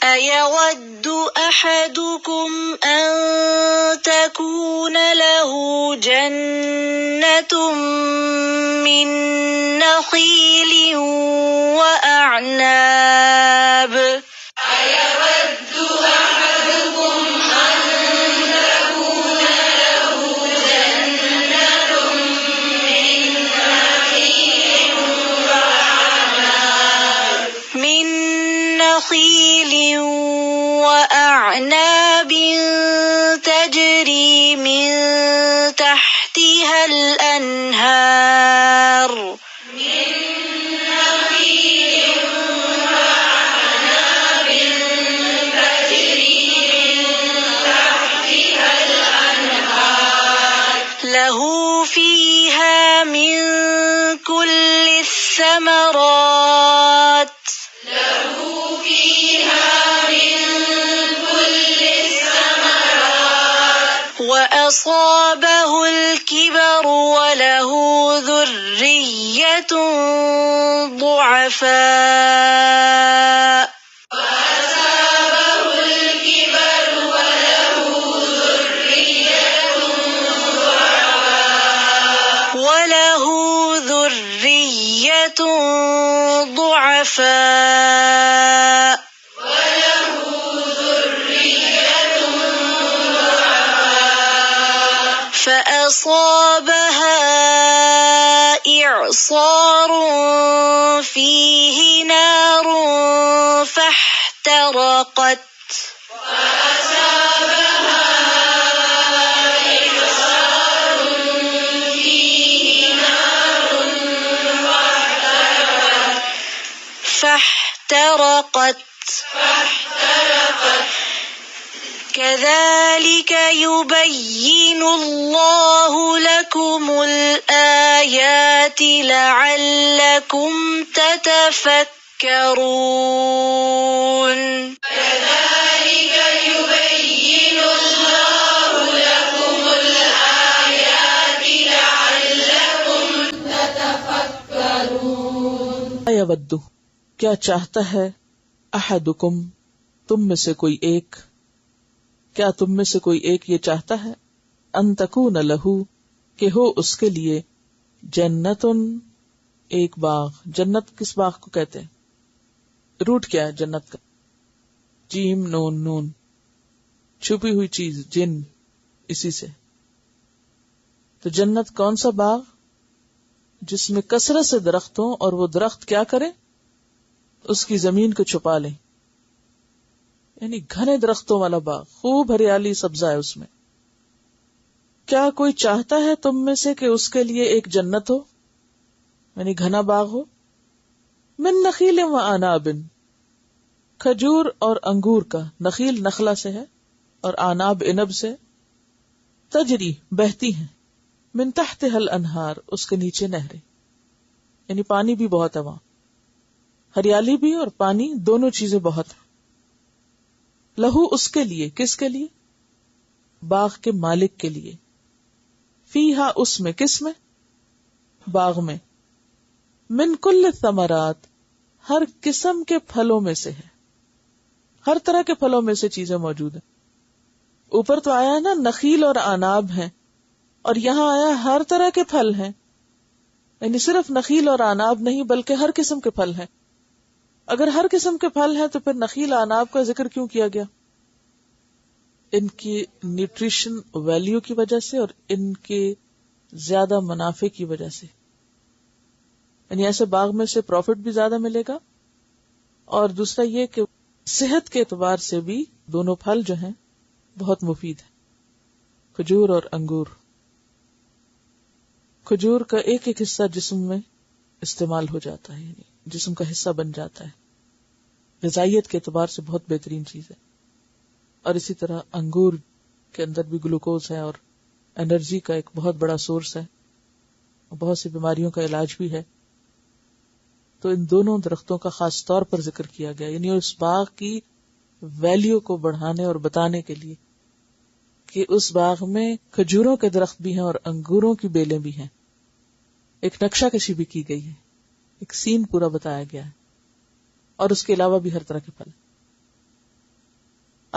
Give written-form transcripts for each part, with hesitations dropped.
أَيَوَدُّ أَحَدُكُمْ أَن تَكُونَ لَهُ جَنَّةٌ مِّن نَّخِيلٍ وَأَعْنَابٍ تجري من تحتها الأنهار له فيها من كل الثمرات وأصابه الكبر وله ذرية ضعفاء فأصابها إعصار فيه نار فاحترقت كذلك يبين الله لكم الآيات لعلكم تتفكرون كذلك يبين الله لكم الآيات لعلكم تتفكرون. یود کیا چاہتا ہے احدکم تم میں سے کوئی ایک، کیا تم میں سے کوئی ایک یہ چاہتا ہے ان تکون لہو کہ ہو اس کے لیے جنتن ایک باغ. جنت کس باغ کو کہتے ہیں؟ روٹ کیا ہے جنت کا؟ جیم نون نون، چھپی ہوئی چیز، جن، اسی سے. تو جنت کون سا باغ جس میں کثرت سے درخت ہوں اور وہ درخت کیا کریں؟ اس کی زمین کو چھپا لیں، یعنی گھنے درختوں والا باغ، خوب ہریالی سبزہ ہے اس میں. کیا کوئی چاہتا ہے تم میں سے کہ اس کے لیے ایک جنت ہو، یعنی گھنا باغ ہو؟ من نخیل و عناب، کھجور اور انگور کا. نخیل نخلا سے ہے اور عناب عنب سے. تجری بہتی ہیں، من تحتها الانہار اس کے نیچے نہریں، یعنی پانی بھی بہت ہے وہاں، ہریالی بھی اور پانی، دونوں چیزیں بہت ہیں. لہو اس کے لیے، کس کے لیے؟ باغ کے مالک کے لیے. فیہا اس میں، کس میں؟ باغ میں. من کل الثمرات ہر قسم کے پھلوں میں سے ہے، ہر طرح کے پھلوں میں سے چیزیں موجود ہیں. اوپر تو آیا ہے نا نخیل اور عناب ہیں، اور یہاں آیا ہر طرح کے پھل ہیں، یعنی صرف نخیل اور عناب نہیں بلکہ ہر قسم کے پھل ہیں. اگر ہر قسم کے پھل ہیں تو پھر نخیل عناب کا ذکر کیوں کیا گیا؟ ان کی نیوٹریشن ویلیو کی وجہ سے اور ان کے زیادہ منافع کی وجہ سے. یعنی ایسے باغ میں سے پروفٹ بھی زیادہ ملے گا، اور دوسرا یہ کہ صحت کے اعتبار سے بھی دونوں پھل جو ہیں بہت مفید ہیں. کھجور اور انگور. کھجور کا ایک ایک حصہ جسم میں استعمال ہو جاتا ہے، یعنی جسم کا حصہ بن جاتا ہے، غذائیت کے اعتبار سے بہت بہترین چیز ہے. اور اسی طرح انگور کے اندر بھی گلوکوز ہے اور انرجی کا ایک بہت بڑا سورس ہے، بہت سی بیماریوں کا علاج بھی ہے. تو ان دونوں درختوں کا خاص طور پر ذکر کیا گیا، یعنی اس باغ کی ویلیو کو بڑھانے اور بتانے کے لیے کہ اس باغ میں کھجوروں کے درخت بھی ہیں اور انگوروں کی بیلیں بھی ہیں. ایک نقشہ کشی بھی کی گئی ہے، ایک سین پورا بتایا گیا ہے، اور اس کے علاوہ بھی ہر طرح کے پھل.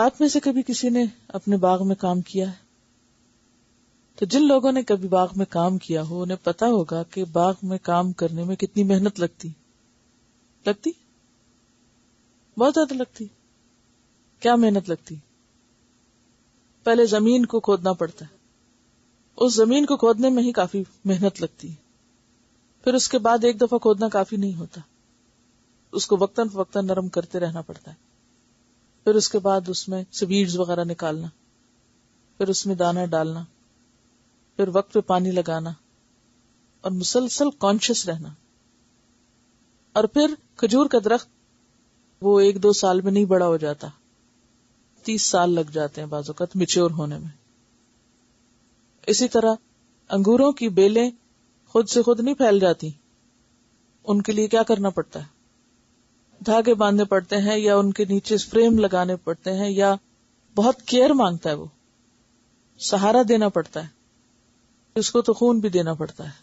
آپ میں سے کبھی کسی نے اپنے باغ میں کام کیا ہے؟ تو جن لوگوں نے کبھی باغ میں کام کیا ہو انہیں پتا ہوگا کہ باغ میں کام کرنے میں کتنی محنت لگتی بہت زیادہ لگتی. کیا محنت لگتی؟ پہلے زمین کو کھودنا پڑتا ہے، اس زمین کو کھودنے میں ہی کافی محنت لگتی ہے. پھر اس کے بعد ایک دفعہ کھودنا کافی نہیں ہوتا، اس کو وقتاً فوقتاً نرم کرتے رہنا پڑتا ہے. پھر اس کے بعد اس میں سے ویڈز وغیرہ نکالنا، پھر اس میں دانا ڈالنا، پھر وقت پہ پانی لگانا اور مسلسل کانشیس رہنا. اور پھر کھجور کا درخت وہ 1-2 سال میں نہیں بڑا ہو جاتا، 30 سال لگ جاتے ہیں بعض اوقات میچور ہونے میں. اسی طرح انگوروں کی بیلیں خود سے خود نہیں پھیل جاتی، ان کے لیے کیا کرنا پڑتا ہے؟ دھاگے باندھنے پڑتے ہیں، یا ان کے نیچے فریم لگانے پڑتے ہیں، یا بہت کیئر مانگتا ہے، وہ سہارا دینا پڑتا ہے، اس کو تو خون بھی دینا پڑتا ہے.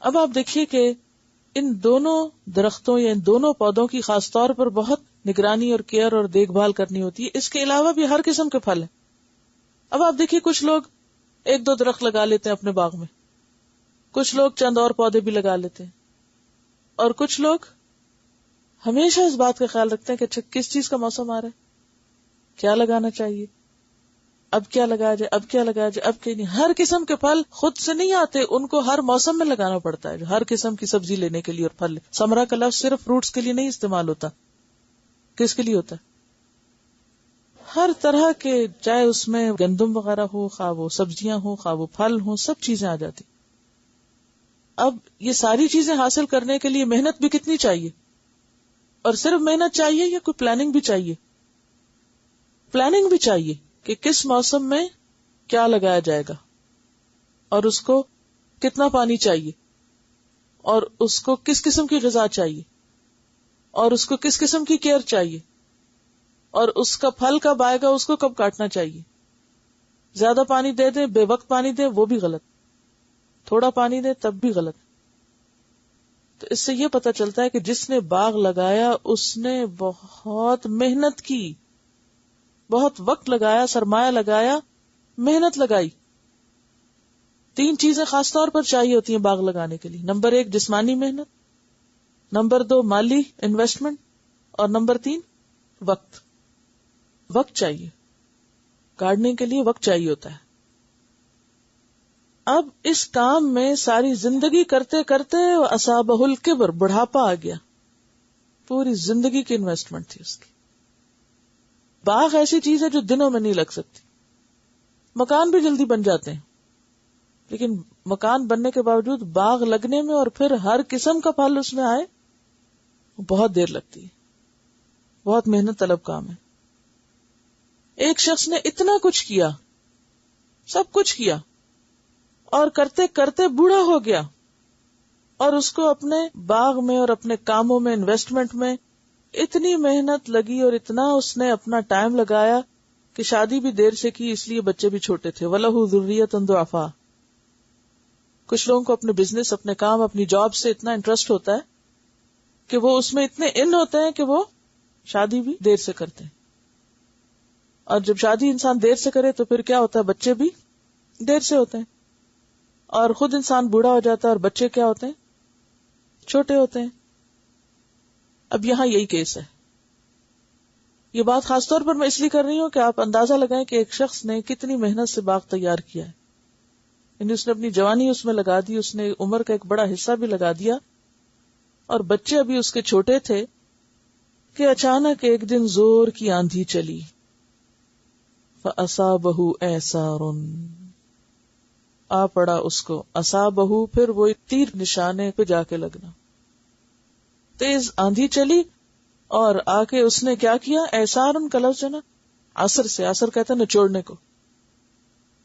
اب آپ دیکھیے کہ ان دونوں درختوں یا ان دونوں پودوں کی خاص طور پر بہت نگرانی اور کیئر اور دیکھ بھال کرنی ہوتی ہے. اس کے علاوہ بھی ہر قسم کے پھل ہیں. اب آپ دیکھیے کچھ لوگ 1-2 درخت لگا لیتے ہیں اپنے باغ میں، کچھ لوگ چند اور پودے بھی لگا لیتے ہیں، اور کچھ لوگ ہمیشہ اس بات کا خیال رکھتے ہیں کہ اچھا کس چیز کا موسم آ رہا ہے، کیا لگانا چاہیے، اب کیا لگایا جائے، اب کیا لگایا جائے، اب کیا نہیں. ہر قسم کے پھل خود سے نہیں آتے، ان کو ہر موسم میں لگانا پڑتا ہے. ہر قسم کی سبزی لینے کے لیے اور پھل. ثمرہ کا لفظ صرف فروٹس کے لیے نہیں استعمال ہوتا، کس کے لیے ہوتا ہے؟ ہر طرح کے، چاہے اس میں گندم وغیرہ ہو، خواہ وہ سبزیاں ہوں، خواہ وہ پھل ہوں، سب چیزیں آ جاتی. اب یہ ساری چیزیں حاصل کرنے کے لیے محنت بھی کتنی چاہیے، اور صرف محنت چاہیے یا کوئی پلاننگ بھی چاہیے؟ پلاننگ بھی چاہیے کہ کس موسم میں کیا لگایا جائے گا، اور اس کو کتنا پانی چاہیے، اور اس کو کس قسم کی غذا چاہیے، اور اس کو کس قسم کی کیئر چاہیے، اور اس کا پھل کب آئے گا، اس کو کب کاٹنا چاہیے. زیادہ پانی دے دیں، بے وقت پانی دیں، وہ بھی غلط. تھوڑا پانی دیں تب بھی غلط. تو اس سے یہ پتہ چلتا ہے کہ جس نے باغ لگایا اس نے بہت محنت کی، بہت وقت لگایا، سرمایہ لگایا، محنت لگائی. 3 چیزیں خاص طور پر چاہیے ہوتی ہیں باغ لگانے کے لیے. نمبر 1 جسمانی محنت، نمبر 2 مالی انویسٹمنٹ، اور نمبر 3 وقت. وقت چاہیے، گارڈننگ کے لیے وقت چاہیے ہوتا ہے. اب اس کام میں ساری زندگی کرتے کرتے اصابہ الکبر، بڑھاپا آ گیا. پوری زندگی کی انویسٹمنٹ تھی اس کی. باغ ایسی چیز ہے جو دنوں میں نہیں لگ سکتی. مکان بھی جلدی بن جاتے ہیں، لیکن مکان بننے کے باوجود باغ لگنے میں اور پھر ہر قسم کا پھل اس میں آئے بہت دیر لگتی ہے، بہت محنت طلب کام ہے. ایک شخص نے اتنا کچھ کیا، سب کچھ کیا، اور کرتے کرتے بوڑھا ہو گیا، اور اس کو اپنے باغ میں اور اپنے کاموں میں، انویسٹمنٹ میں اتنی محنت لگی اور اتنا اس نے اپنا ٹائم لگایا کہ شادی بھی دیر سے کی، اس لیے بچے بھی چھوٹے تھے. وَلَهُ ذُرِّيَّةٌ ضُعَفَاءَ. کچھ لوگوں کو اپنے بزنس، اپنے کام، اپنی جاب سے اتنا انٹرسٹ ہوتا ہے کہ وہ اس میں اتنے ان ہوتے ہیں کہ وہ شادی بھی دیر سے کرتے ہیں. اور جب شادی انسان دیر سے کرے تو پھر کیا ہوتا ہے، بچے بھی دیر سے ہوتے ہیں، اور خود انسان بوڑھا ہو جاتا ہے اور بچے کیا ہوتے ہیں، چھوٹے ہوتے ہیں. اب یہاں یہی کیس ہے. یہ بات خاص طور پر میں اس لیے کر رہی ہوں کہ آپ اندازہ لگائیں کہ ایک شخص نے کتنی محنت سے باغ تیار کیا ہے. یعنی اس نے اپنی جوانی اس میں لگا دی، اس نے عمر کا ایک بڑا حصہ بھی لگا دیا، اور بچے ابھی اس کے چھوٹے تھے کہ اچانک ایک دن زور کی آندھی چلی. فَأَصَابَهُ إِعْصَارٌ، آ پڑا اس کو، اصابہ، پھر وہ تیر نشانے پہ جا کے لگنا. تیز آندھی چلی اور آ کے اس نے کیا کیا، اعصارن کا لفظ ہے نا، عصر سے، عصر کہتے ہیں نچوڑنے کو،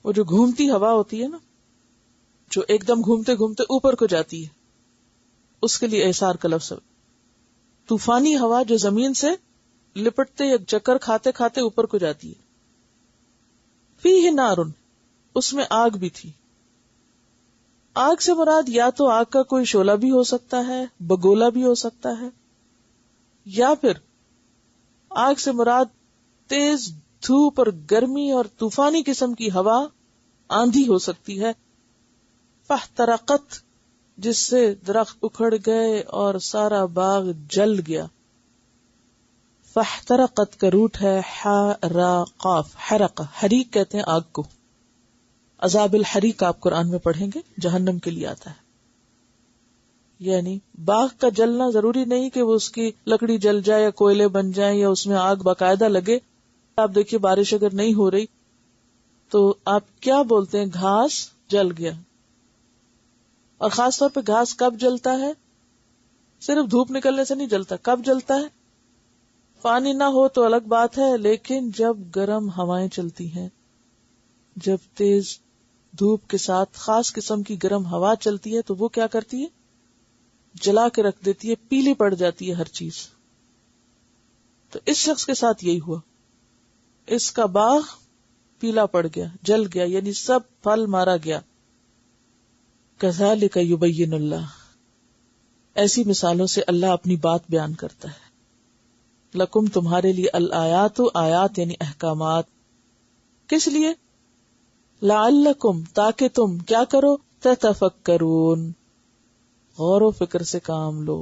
وہ جو گھومتی ہوا ہوتی ہے نا، جو ایک دم گھومتے گھومتے اوپر کو جاتی ہے، اس کے لیے اعصار کا لفظ ہے. طوفانی ہوا جو زمین سے لپٹتے یا چکر کھاتے کھاتے اوپر کو جاتی ہے. فیہ نارن، اس میں آگ بھی تھی. آگ سے مراد یا تو آگ کا کوئی شعلہ بھی ہو سکتا ہے، بگولا بھی ہو سکتا ہے، یا پھر آگ سے مراد تیز دھوپ اور گرمی اور طوفانی قسم کی ہوا، آندھی ہو سکتی ہے. فاحترقت، جس سے درخت اکھڑ گئے اور سارا باغ جل گیا. فاحترقت کا روٹ ہے حرقاف، حرق، حریق کہتے ہیں آگ کو. عذاب الحریق آپ قرآن میں پڑھیں گے، جہنم کے لیے آتا ہے. یعنی باغ کا جلنا ضروری نہیں کہ وہ اس کی لکڑی جل جائے یا کوئلے بن جائیں یا اس میں آگ باقاعدہ لگے. آپ دیکھیے بارش اگر نہیں ہو رہی تو آپ کیا بولتے ہیں، گھاس جل گیا. اور خاص طور پہ گھاس کب جلتا ہے؟ صرف دھوپ نکلنے سے نہیں جلتا. کب جلتا ہے؟ پانی نہ ہو تو الگ بات ہے، لیکن جب گرم ہوائیں چلتی ہیں، جب تیز دھوپ کے ساتھ خاص قسم کی گرم ہوا چلتی ہے تو وہ کیا کرتی ہے؟ جلا کے رکھ دیتی ہے، پیلی پڑ جاتی ہے ہر چیز. تو اس شخص کے ساتھ یہی ہوا، اس کا باغ پیلا پڑ گیا، جل گیا، یعنی سب پھل مارا گیا. کذالک یبین اللہ، ایسی مثالوں سے اللہ اپنی بات بیان کرتا ہے. لکم، تمہارے لیے، الآیات، آیات یعنی احکامات. کس لیے؟ لعلکم، تاکہ تم کیا کرو، تتفکرون، غور و فکر سے کام لو،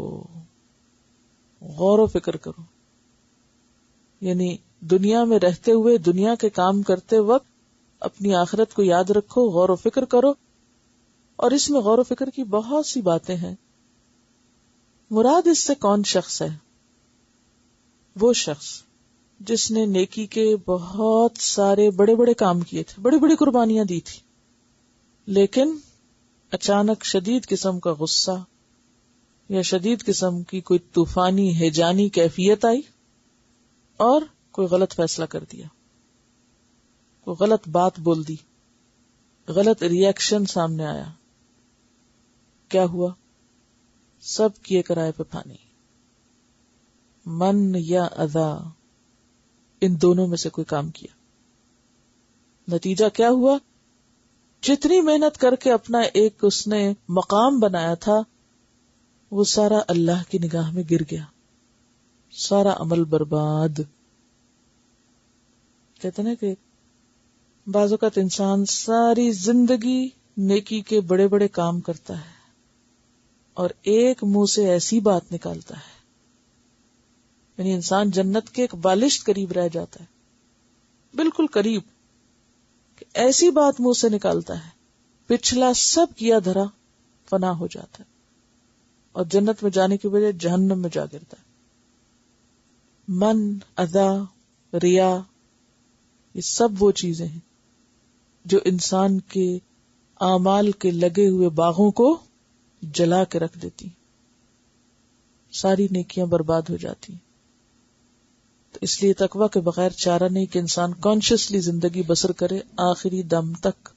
غور و فکر کرو. یعنی دنیا میں رہتے ہوئے، دنیا کے کام کرتے وقت اپنی آخرت کو یاد رکھو، غور و فکر کرو. اور اس میں غور و فکر کی بہت سی باتیں ہیں. مراد اس سے کون شخص ہے؟ وہ شخص جس نے نیکی کے بہت سارے بڑے بڑے کام کیے تھے، بڑی بڑی قربانیاں دی تھی، لیکن اچانک شدید قسم کا غصہ یا شدید قسم کی کوئی طوفانی ہیجانی کیفیت آئی اور کوئی غلط فیصلہ کر دیا، کوئی غلط بات بول دی، غلط ریئیکشن سامنے آیا. کیا ہوا؟ سب کیے کرائے پہ پانی. من یا اذا، ان دونوں میں سے کوئی کام کیا. نتیجہ کیا ہوا؟ جتنی محنت کر کے اپنا ایک اس نے مقام بنایا تھا، وہ سارا اللہ کی نگاہ میں گر گیا، سارا عمل برباد. کہتے ہیں کہ بعض اوقات انسان ساری زندگی نیکی کے بڑے بڑے کام کرتا ہے اور ایک منہ سے ایسی بات نکالتا ہے، یعنی انسان جنت کے ایک بالشت قریب رہ جاتا ہے، بالکل قریب، کہ ایسی بات منہ سے نکالتا ہے، پچھلا سب کیا دھرا فنا ہو جاتا ہے اور جنت میں جانے کی بجائے جہنم میں جا گرتا ہے. من، اذا، ریا، یہ سب وہ چیزیں ہیں جو انسان کے اعمال کے لگے ہوئے باغوں کو جلا کے رکھ دیتی، ساری نیکیاں برباد ہو جاتی. تو اس لیے تقویٰ کے بغیر چارہ نہیں کہ انسان کانشیسلی زندگی بسر کرے آخری دم تک.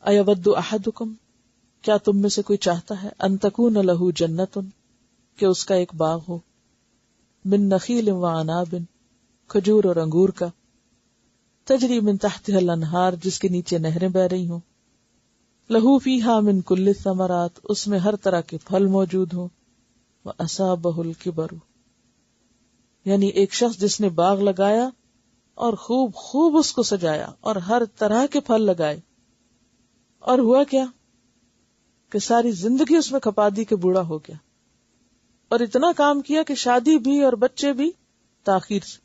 ایود احدکم، کیا تم میں سے کوئی چاہتا ہے، ان تکون لہ جنت، کہ اس کا ایک باغ ہو، من نخیل و عناب، کھجور اور انگور کا، تجری من تحتها الانہار، جس کے نیچے نہریں بہ رہی ہوں، لہو فیہا من کل الثمرات، اس میں ہر طرح کے پھل موجود ہوں، واصابہ الکبر، یعنی ایک شخص جس نے باغ لگایا اور خوب خوب اس کو سجایا اور ہر طرح کے پھل لگائے، اور ہوا کیا کہ ساری زندگی اس میں کھپا دی کہ بوڑھا ہو گیا، اور اتنا کام کیا کہ شادی بھی اور بچے بھی تاخیر سے،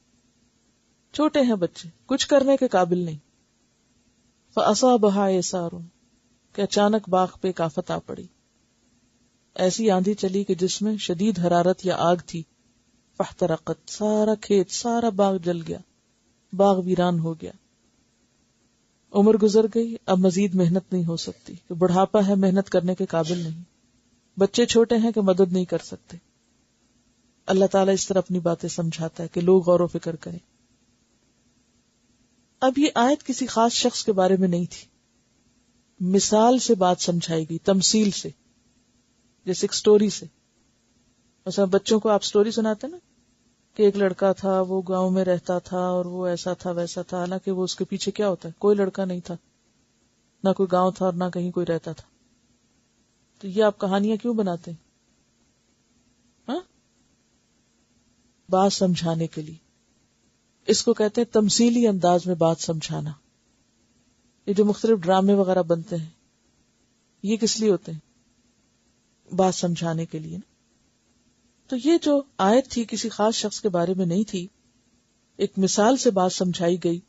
چھوٹے ہیں بچے، کچھ کرنے کے قابل نہیں. فَأَصَابَهَا إِعْصَارٌ، کہ اچانک باغ پہ ایک آفت آ پڑی، ایسی آندھی چلی کہ جس میں شدید حرارت یا آگ تھی. فاحترقت، سارا کھیت، سارا باغ جل گیا، باغ ویران ہو گیا. عمر گزر گئی، اب مزید محنت نہیں ہو سکتی، کہ بڑھاپا ہے، محنت کرنے کے قابل نہیں، بچے چھوٹے ہیں کہ مدد نہیں کر سکتے. اللہ تعالیٰ اس طرح اپنی باتیں سمجھاتا ہے کہ لوگ غور و فکر کریں. اب یہ آیت کسی خاص شخص کے بارے میں نہیں تھی، مثال سے بات سمجھائی گئی، تمثیل سے، جیسے ایک سٹوری سے. مثلا بچوں کو آپ سٹوری سناتے نا کہ ایک لڑکا تھا، وہ گاؤں میں رہتا تھا اور وہ ایسا تھا ویسا تھا، حالانکہ وہ اس کے پیچھے کیا ہوتا ہے، کوئی لڑکا نہیں تھا، نہ کوئی گاؤں تھا اور نہ کہیں کوئی رہتا تھا. تو یہ آپ کہانیاں کیوں بناتے ہیں؟ ہاں، بات سمجھانے کے لیے. اس کو کہتے ہیں تمثیلی انداز میں بات سمجھانا. یہ جو مختلف ڈرامے وغیرہ بنتے ہیں یہ کس لیے ہوتے ہیں؟ بات سمجھانے کے لیے. تو یہ جو آیت تھی کسی خاص شخص کے بارے میں نہیں تھی، ایک مثال سے بات سمجھائی گئی